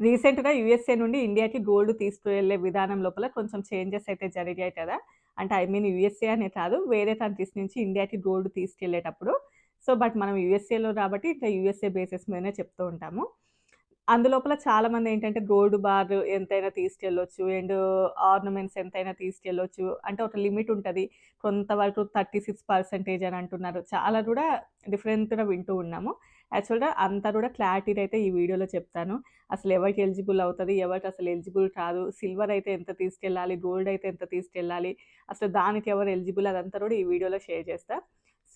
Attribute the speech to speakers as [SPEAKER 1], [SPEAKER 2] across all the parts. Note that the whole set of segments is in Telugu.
[SPEAKER 1] రీసెంట్‌గా యూఎస్ఏ నుండి ఇండియాకి గోల్డ్ తీసుకువెళ్ళే విధానం లోపల కొంచెం చేంజెస్ అయితే జరిగాయి కదా! అంటే ఐ మీన్ యూఎస్ఏ అనే కాదు, వేరే కంట్రీస్ నుంచి ఇండియాకి గోల్డ్ తీసుకెళ్ళేటప్పుడు. బట్ మనం యూఎస్ఏలో కాబట్టి ఇంకా యూఎస్ఏ బేసిస్ మీదనే చెప్తూ ఉంటాము. అందులోపల చాలామందేంటంటే గోల్డ్ బార్ ఎంతైనా తీసుకెళ్ళొచ్చు. ఆర్నమెంట్స్ ఎంతైనా తీసుకెళ్ళొచ్చు. అంటే ఒక లిమిట్ ఉంటది. కొంతవరకు 36% అని అంటున్నారు. చాలా గూడా డిఫరెంట్‌గా వింటూ ఉన్నాము. యాక్చువల్‌గా అంతా గూడా క్లారిటీగా అయితే ఈ వీడియోలో చెప్తాను. అసలు ఎవరికి ఎలిజిబుల్ అవుతది, ఎవరికి అసలు ఎలిజిబుల్ కాదు, సిల్వర్ అయితే ఎంత తీసుకెళ్ళాలి, గోల్డ్ అయితే ఎంత తీసుకెళ్ళాలి, అసలు దానికి ఎవరు ఎలిజిబుల్ అదంతా గూడా ఈ వీడియోలో షేర్ చేస్తా.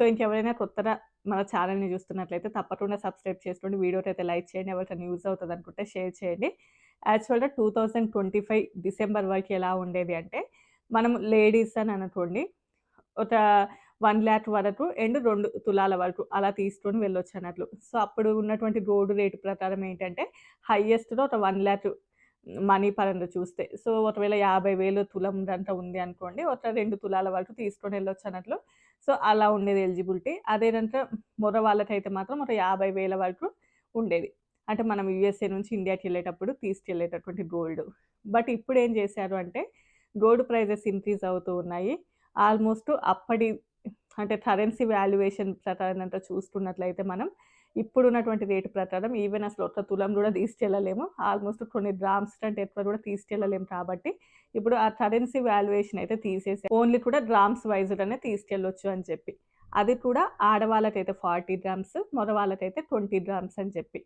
[SPEAKER 1] ఇంకెవరైనా కొత్తగా మన ఛానెల్‌ని చూస్తున్నట్లయితే తప్పకుండా సబ్స్క్రైబ్ చేసుకోండి. వీడియోకైతే లైక్ చేయండి. ఎవరికైనా యూజ్ అవుతదనుకుంటే షేర్ చేయండి. యాక్చువల్‌గా 2025 డిసెంబర్ వరకు ఎలా ఉండేది అంటే, మనం లేడీస్ అని అనుకోండి, ఒక 1,00,000 వరకు 2 తులాల వరకు అలా తీసుకొని వెళ్ళొచ్చన్నట్లు. అప్పుడు ఉన్నటువంటి గోల్డ్ రేట్ ప్రకారం ఏంటంటే, హైయెస్ట్‌లో ఒక 1,00,000 మనీ పరంగా చూస్తే. ఒకవేళ 50,000 తులం గంట ఉంది అనుకోండి, ఒక 2 తులాల వరకు తీసుకొనెళ్ళొచ్చన్నట్లు. అలా ఉండేది ఎలిజిబిలిటీ. అదే గనక మగవాళ్ళకైతే మాత్రం ఒక 50,000 వరకు ఉండేది. అంటే మనం యూఎస్ఏ నుంచి ఇండియాకెళ్ళేటప్పుడు తీసుకెళ్ళేటటువంటి గోల్డ్. బట్ ఇప్పుడేం జేశారు అంటే, గోల్డ్ ప్రైజెస్ ఇంక్రీజ్ అవుతూ ఉన్నాయి. ఆల్‌మోస్ట్ అప్పటి అంటే కరెన్సీ వాల్యుయేషన్ ప్రకారం గనక చూసుకున్నట్లయితే మనం ఇప్పుడున్నటువంటి రేట్ ప్రకారం ఈవెన్ అసలు ఒక్క తులం గూడా తీసుకెళ్ళలేము. ఆల్‌మోస్ట్ కొన్ని గ్రామ్స్ కంటే ఎక్కువ గూడా తీసుకెళ్ళలేము కాబట్టి, ఇప్పుడు ఆ కరెన్సీ వాల్యుయేషన్ అయితే తీసేసారు. ఓన్లీ కూడా గ్రామ్స్ వైస్‌గానే తీసుకెళ్ళొచ్చు అని చెప్పి. అది కూడా ఆడవాళ్ళకైతే 40 గ్రామ్స్, మగవాళ్ళకైతే 20 గ్రామ్స్ అని చెప్పి.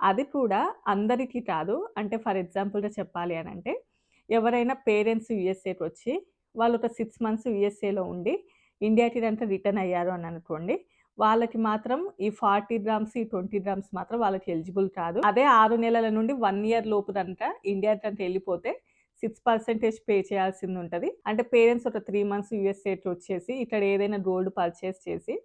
[SPEAKER 1] అది కూడా అందరికీ కాదు. అంటే ఫర్ ఎగ్జాంపుల్‌గా చెప్పాలి అనంటే, ఎవరైనా పేరెంట్స్ యూఎస్ఏకొచ్చి వాళ్ళు ఒక 6 మంత్స్ యూఎస్ఏలో ఉండి ఇండియాకి గనుక రిటర్న్ అయ్యారు అని అనుకోండి, వాళ్ళకి మాత్రం ఈ 40 గ్రామ్స్, ఈ 20 గ్రామ్స్ మాత్రం వాళ్ళకి ఎలిజిబుల్ కాదు. అదే 6 నెలల నుండి 1 ఇయర్ లోపు గనక ఇండియా గనక ఎళ్ళిపోతే 6% పే చేయాల్సిందుంటది. అంటే పేరెంట్స్ ఒక 3 మంత్స్ యూఎస్ఏకి వచ్చేసి ఇక్కడ ఏదైనా గోల్డ్ పర్చేస్ చేసి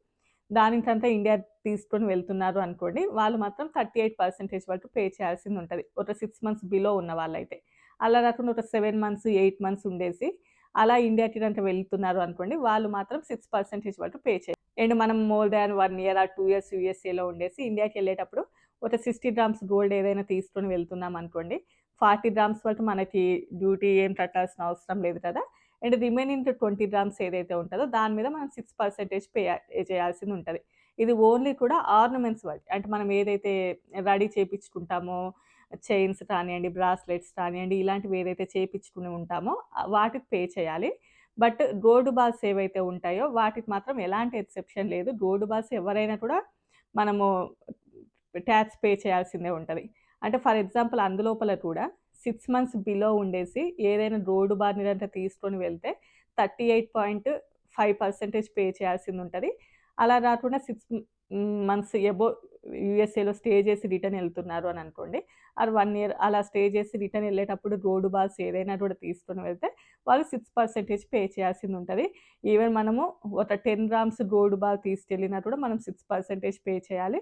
[SPEAKER 1] దానికంతా ఇండియా తీసుకొని వెళ్తున్నారు అనుకోండి, వాళ్ళు మాత్రం 38% వరకు పే చేయాల్సిందుంటది. ఒక 6 మంత్స్ బిలో ఉన్న వాళ్ళైతే. అలా కాకుండా ఒక 7 మంత్స్, 8 మంత్స్ ఉండేసి అలా ఇండియాకి గనుక వెళ్తున్నారు అనుకోండి, వాళ్ళు మాత్రం 6% వరకు పే చేయాలి. మనం more than 1 year or 2 years యూఎస్ఏలో ఉండేసి ఇండియాకెళ్ళేటప్పుడు ఒక 60 గ్రామ్స్ గోల్డ్ ఏదైనా తీసుకొని వెళ్తున్నాం అనుకోండి, 40 గ్రామ్స్ వరకు మనకి డ్యూటీ ఏం కట్టాల్సిన అవసరం లేదు కదా! రిమైనింగ్ 20 గ్రామ్స్ ఏదైతే ఉంటదో దాని మీద మనం 6% చేయాల్సిందుంటది. ఇది ఓన్లీ కూడా ఆర్నమెంట్స్ వరకే. అంటే మనం ఏదైతే రెడీ చేపించుకుంటామో చైన్స్ కానియండి, బ్రాస్లెట్స్ కానియండి, ఇలాంటివి ఏదైతే చేపించుకుని ఉంటామో వాటికి పే చేయాలి. బట్ గోల్డ్ బాల్స్ ఏవైతే ఉంటాయో వాటికి మాత్రం ఎలాంటి ఎక్సెప్షన్ లేదు. గోల్డ్ బాల్స్ ఎవరైనా కూడా మనము టాక్స్ పే చేయాల్సిందే ఉంటది. అంటే ఫర్ ఎగ్జాంపుల్ అందులోపల కూడా 6 మంత్స్ బిలో ఉండేసి ఏదైనా గోల్డ్ బార్‌ని గనక తీసుకొని వెళ్తే 38.5% పే చేయాల్సిందుంటది. అలా గాకుండా 6 మంత్స్ అబోవ్ యూఎస్ఏలో స్టే చేసి రిటర్న్ ఎళ్తున్నారు అని అనుకోండి. ఆర్ 1 ఇయర్ అలా స్టే చేసి రిటర్న్ ఎళ్ళేటప్పుడు గోల్డ్ బార్స్ ఏదైనా కూడా తీసుకొని వెళ్తే వాళ్ళు 6% పే చేయాల్సిందుంటది. ఈవెన్ మనము ఒక 10 గ్రామ్స్ గోల్డ్ బార్ తీసుకెళ్ళినా కూడా మనం 6% పే చేయాలి.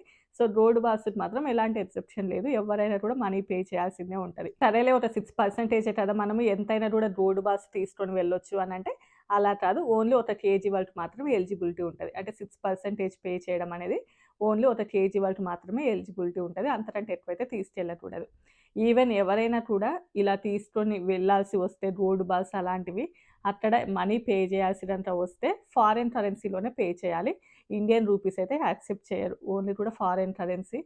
[SPEAKER 1] గోల్డ్ బార్స్‌కి మాత్రం ఎలాంటి ఎక్సెప్షన్ లేదు. ఎవ్వరైనా కూడా మనీ పే చేయాల్సిందే ఉంటది. సరేలే ఒక 6% కదా! మనము ఎంతైనా కూడా గోల్డ్ బార్స్ తీసుకొని వెళ్ళొచ్చు అనంటే, అలా కాదు. ఓన్లీ ఒక కేజీ వరకు మాత్రమే ఎలిజిబిలిటీ ఉంటది. అంటే 6% పే చేయడం అనేది ఓన్లీ ఒక కేజీ వరకు మాత్రమే ఎలిజిబిలిటీ ఉంటది. అంతకంటే ఎక్కువైతే తీసుకెళ్ళకూడదు. ఈవెన్ ఎవరైనా కూడా ఇలా తీసుకొని వెళ్ళాల్సి వస్తే గోల్డ్ బార్స్ అలాంటివి అక్కడ మనీ పే చేయాల్సినంత వస్తే ఫారిన్ కరెన్సీలోనే పే చేయాలి. ఇండియన్ రూపీస్ అయితే యాక్సెప్ట్ చేయరు. ఓన్లీ కూడా foreign currency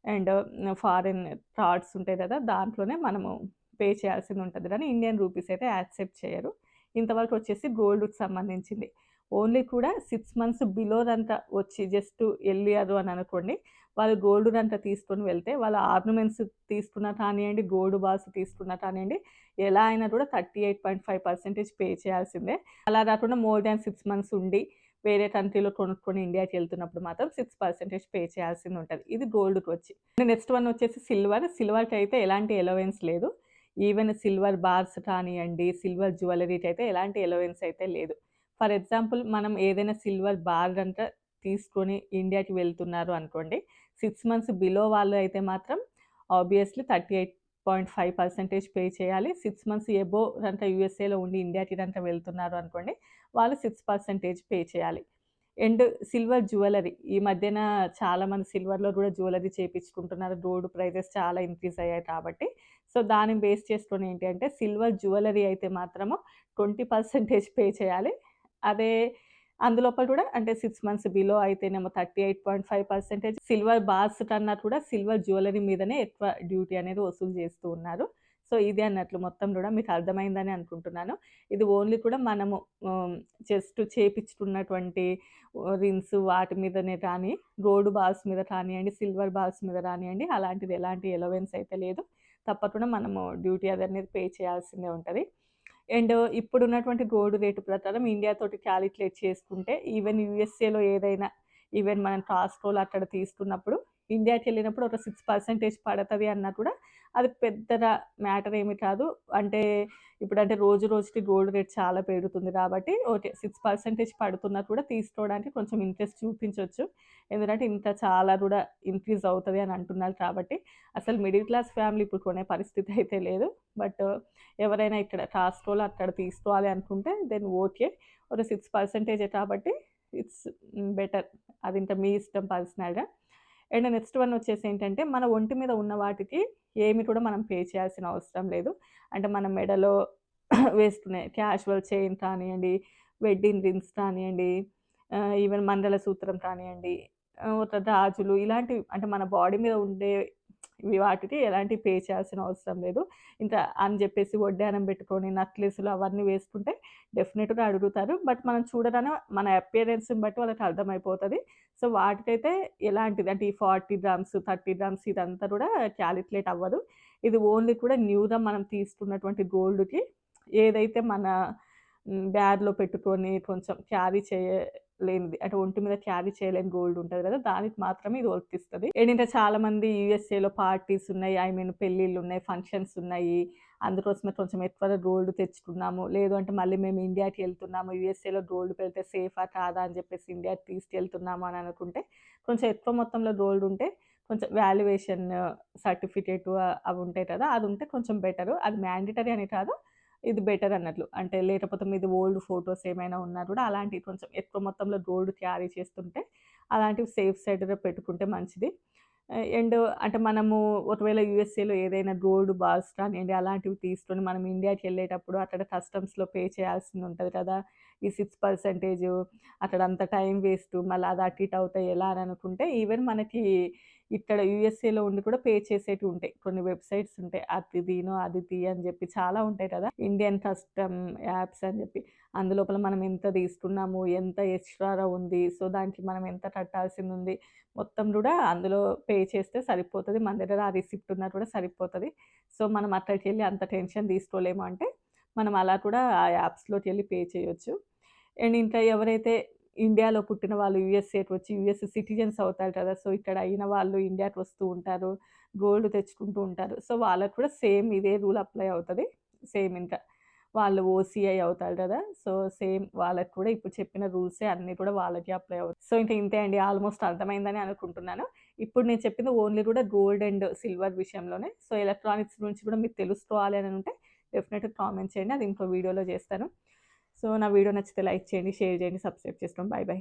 [SPEAKER 1] and foreign cards ఉంటాయి కదా! దాంట్లోనే మనము పే చేయాల్సిందుంటది గానీ, ఇండియన్ రూపీస్ అయితే యాక్సెప్ట్ చేయరు. ఇంతవరకు వచ్చేసి గోల్డ్‌కి సంబంధించింది. ఓన్లీ కూడా 6 మంత్స్ బిలో గనక వచ్చి జస్ట్ ఎళ్ళారు అని అనుకోండి, వాళ్ళు గోల్డ్ గనక తీసుకొని వెళ్తే, వాళ్ళ ఆర్నమెంట్స్ తీసుకున్నా కానియండి, గోల్డ్ బార్స్ తీసుకున్నా కానియండి, ఎలా అయినా కూడా 38.5% పే చేయాల్సిందే. అలా కాకుండా మోర్ దాన్ 6 మంత్స్ ఉండి, వేరే కంట్రీలో కొనుక్కొని ఇండియాకెళ్తున్నప్పుడు మాత్రం 6% పే చేయాల్సిందుంటది. ఇది గోల్డ్‌కొచ్చి. నెక్స్ట్ వన్ వచ్చేసి సిల్వర్. సిల్వర్‌కైతే ఎలాంటి అలవెన్స్ లేదు. ఈవెన్ సిల్వర్ బార్స్ కానియండి, సిల్వర్ జ్యువెల్లరీకైతే ఎలాంటి అలవెన్స్ అయితే లేదు. ఫర్ ఎగ్జాంపుల్ మనం ఏదైనా సిల్వర్ బార్ గనక తీసుకొని ఇండియాకి వెళ్తున్నారు అనుకోండి, 6 మంత్స్ బిలో వాళ్ళు అయితే మాత్రం ఆబ్వియస్‌లీ 38.5% పే చేయాలి. 6 మంత్స్ అబోవ్ గనక యూఎస్ఏలో ఉండి ఇండియాకి గనక వెళ్తున్నారు అనుకోండి, వాళ్ళు 6% పే చేయాలి. సిల్వర్ జ్యువెల్లరీ ఈ మధ్యన చాలామంది సిల్వర్‌లో గూడా జ్యువెల్లరీ చేపించుకుంటున్నారు. గోల్డ్ ప్రైజెస్ చాలా ఇంక్రీజ్ అయ్యాయి కాబట్టి సో, దాన్ని బేస్ చేసుకొని ఏంటి అంటే సిల్వర్ జ్యువెలరీ అయితే మాత్రము 20% పే చేయాలి. అదే అందులోపల కూడా అంటే 6 మంత్స్ బిలో అయితేనేమో 38.5%, సిల్వర్ బార్స్ కన్నా కూడా సిల్వర్ జ్యువెలరీ మీదనే ఎక్కువ డ్యూటీ అనేది వసూలు చేస్తూ ఉన్నారు. సో, ఇదే అన్నట్లు మొత్తం కూడా మీకు అర్థమైందని అనుకుంటున్నాను. ఇది ఓన్లీ కూడా మనము జస్ట్ చేపిచ్చుకున్నటువంటి రింగ్స్ వాటి మీదనే కానీ, గోల్డ్ బాల్స్ మీద కానియండి, సిల్వర్ బాల్స్ మీద రానియండి, అలాంటిది ఎలాంటి ఎలవెన్స్ అయితే లేదు. తప్పకుండా మనము డ్యూటీ అదనేది పే చేయాల్సిందే ఉంటది. అండ్ ఇప్పుడున్నటువంటి గోల్డ్ రేటు ప్రకారం ఇండియాతోటి క్యాలిక్యులేట్ చేసుకుంటే ఈవెన్ యూఎస్ఏలో ఏదైనా ఈవెన్ మనం కాస్ట్రోల్ అక్కడ తీసుకున్నప్పుడు ఇండియాకెళ్ళినప్పుడు ఒక 6% పడతది అన్నా కూడా అది పెద్దగా మ్యాటర్ ఏమి కాదు. అంటే ఇప్పుడంటే రోజు రోజుకి గోల్డ్ రేట్ చాలా పెరుగుతుంది కాబట్టి ఓకే. 6% పడుతున్నా కూడా తీసుకోవడానికి కొంచెం ఇంట్రెస్ట్ చూపించొచ్చు. ఎందుకంటే ఇంత చాలా కూడా ఇంక్రీజ్ అవుతది అని అంటున్నారు కాబట్టి అసలు మిడిల్ క్లాస్ ఫ్యామిలీ ఇప్పుడు కొనే పరిస్థితి అయితే లేదు. బట్ ఎవరైనా ఇక్కడ కాస్ట్రోల్ అక్కడ తీసుకోవాలి అనుకుంటే దెన్ ఓకే. ఒక 6% కాబట్టి ఇట్స్ బెటర్. అది ఇంకా మీ ఇష్టం పర్సనల్‌గా. అండ్ నెక్స్ట్ వన్ వచ్చేసి ఏంటంటే మన ఒంటి మీద ఉన్న వాటికి ఏమి కూడా మనం పే చేయాల్సిన అవసరం లేదు. అంటే మన మెడలో వేసుకునే క్యాజువల్ చైన్ కానియండి, వెడ్డింగ్ రింగ్స్ కానియండి, ఈవెన్ మంగళసూత్రం కానియండి, ఒక గాజులు ఇలాంటివి అంటే మన బాడీ మీద ఉండే వాటికి ఎలాంటి పే చేయాల్సిన అవసరం లేదు. ఇంకా అని జెప్పేసి వడ్డానం పెట్టుకొని నక్లెస్‌లు అవన్నీ వేసుకుంటే డెఫినిట్‌గా అడుగుతారు. బట్ మనం చూడగానే మన అపియరెన్స్‌ని బట్టి వాళ్ళకి అర్థమైపోతది. సో, వాటికైతే ఎలాంటిది అంటే ఈ 40 గ్రామ్స్, 30 గ్రామ్స్ ఇదంతా కూడా కాలిక్యులేట్ అవ్వదు. ఇది ఓన్లీ కూడా న్యూగా మనం తీసుకున్నటువంటి గోల్డ్‌కి ఏదైతే మన బ్యాగ్‌లో పెట్టుకొని కొంచెం క్యారీ చేయలేనిది అంటే ఒంటి మీద క్యారీ చేయలేని గోల్డ్ ఉంటది కదా! దానికి మాత్రమే ఇది వర్తిస్తది. అండ్ ఇంకా చాలామంది యూఎస్ఏలో పార్టీస్ ఉన్నాయి. ఐ మీన్ పెళ్ళిళ్ళున్నాయి, ఫంక్షన్స్ ఉన్నాయి. అందుకోసమే కొంచెం ఎక్కువగా గోల్డ్ తెచ్చుకున్నాము. లేదు అంటే మళ్ళీ మేము ఇండియాకెళ్తున్నాము. యూఎస్ఏలో గోల్డ్ పెడితే సేఫా కాదా అని చెప్పేసి ఇండియాకి తీసుకెళ్తున్నాము అని అనుకుంటే కొంచెం ఎక్కువ మొత్తంలో గోల్డ్ ఉంటే కొంచెం వాల్యుయేషన్ సర్టిఫికేటు అవి ఉంటాయి కదా! అది ఉంటే కొంచెం బెటరు. అది మ్యాండేటరీ అని కాదు. ఇది బెటర్ అన్నట్లు. అంటే లేకపోతే మీది ఓల్డ్ ఫోటోస్ ఏమైనా ఉన్నా కూడా అలాంటివి కొంచెం ఎక్కువ మొత్తంలో గోల్డ్ క్యారీ చేస్తుంటే అలాంటివి సేఫ్ సైడ్‌లో పెట్టుకుంటే మంచిది. అండ్ అంటే మనము ఒకవేళ యూఎస్ఏలో ఏదైనా గోల్డ్ బార్స్ కానియండి అలాంటివి తీసుకొని మనం ఇండియాకెళ్ళేటప్పుడు అక్కడ కస్టమ్స్‌లో పే చేయాల్సింది ఉంటది కదా! ఈ 6% అక్కడ అంత టైం వేస్టు మళ్ళీ అది అటు ఇటు అవుతాయి ఎలా అని అనుకుంటే ఈవెన్ మనకి ఇక్కడ యూఎస్ఏలో ఉండి కూడా పే చేసేటివి ఉంటాయి. కొన్ని వెబ్‌సైట్స్ ఉంటాయి. అతిథినో, అదితి అని చెప్పి చాలా ఉంటాయి కదా! ఇండియన్ కస్టమ్ యాప్స్ అని చెప్పి. అందులోపల మనం ఎంత తీసుకున్నాము, ఎంత ఎక్స్‌ట్రా‌గా ఉంది, సో, దానికి మనం ఎంత కట్టాల్సిందుంది, మొత్తం కూడా అందులో పే చేస్తే సరిపోతది. మన దగ్గర ఆ రిసిప్ట్ ఉన్నా కూడా సరిపోతది. సో, మనం అక్కడికెళ్ళి అంత టెన్షన్ తీసుకోలేము అంటే, మనం అలా కూడా ఆ యాప్స్‌లోకెళ్ళి పే చేయొచ్చు. అండ్ ఇంకా ఎవరైతే ఇండియాలో పుట్టిన వాళ్ళు యూఎస్ఏకి వచ్చి యూఎస్ సిటిజన్స్ అవుతారు కదా! సో, ఇక్కడ అయిన వాళ్ళు ఇండియాకి వస్తూ ఉంటారు. గోల్డ్ తెచ్చుకుంటూ ఉంటారు. సో, వాళ్ళకి కూడా సేమ్ ఇదే రూల్ అప్లై అవుతది. సేమ్ ఇంకా వాళ్ళు ఓసీఐ అవుతారు కదా! సో, సేమ్ వాళ్ళకి కూడా ఇప్పుడు చెప్పిన రూల్సే అన్నీ కూడా వాళ్ళకి అప్లై అవుతాయి. సో, ఇంక ఇంతే అండి. ఆల్‌మోస్ట్ అర్థమైందని అనుకుంటున్నాను. ఇప్పుడు నేను చెప్పింది ఓన్లీ కూడా గోల్డ్ అండ్ సిల్వర్ విషయంలోనే. సో, ఎలక్ట్రానిక్స్ గురించి కూడా మీకు తెలుసుకోవాలి అని ఉంటే డెఫినెట్‌గా కామెంట్ చేయండి. అది ఇంకో వీడియోలో చేస్తాను. సో, నా వీడియో నచ్చితే లైక్ చేయండి, షేర్ చేయండి, సబ్స్క్రైబ్ చేసుకోండి. By by.